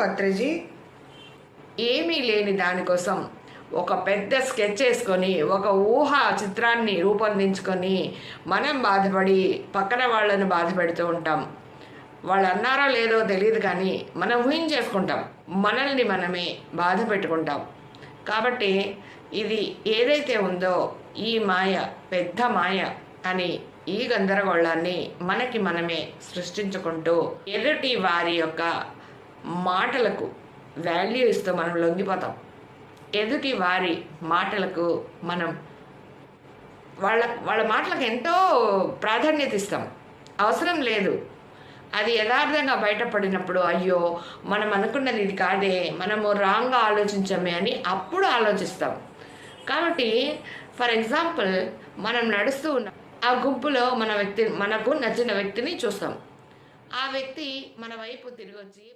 పత్రిజీ ఏమీ లేని దానికోసం ఒక పెద్ద స్కెచ్ వేసుకొని ఒక ఊహా చిత్రాన్ని రూపొందించుకొని మనం బాధపడి పక్కన వాళ్ళని బాధ పెడుతూ ఉంటాం. వాళ్ళు అన్నారో లేదో తెలియదు కానీ మనం ఊహించేసుకుంటాం, మనల్ని మనమే బాధ పెట్టుకుంటాం. కాబట్టి ఇది ఏదైతే ఉందో ఈ మాయ పెద్ద మాయ అని ఈ గందరగోళాన్ని మనకి మనమే సృష్టించుకుంటూ ఎదుటి వారి యొక్క మాటలకు వాల్యూ ఇస్తూ మనం లొంగిపోతాం. ఎదుటి వారి మాటలకు మనం వాళ్ళ మాటలకు ఎంతో ప్రాధాన్యత ఇస్తాం. అవసరం లేదు, అది యథార్థంగా బయటపడినప్పుడు అయ్యో మనం అనుకున్నది ఇది కాదే, మనము రాంగ్గా ఆలోచించమే అని అప్పుడు ఆలోచిస్తాం. కాబట్టి ఫర్ ఎగ్జాంపుల్, మనం నడుస్తూ ఉన్న ఆ గుంపులో మనకు నచ్చిన వ్యక్తిని చూస్తాం. ఆ వ్యక్తి మన వైపు తిరిగి వచ్చి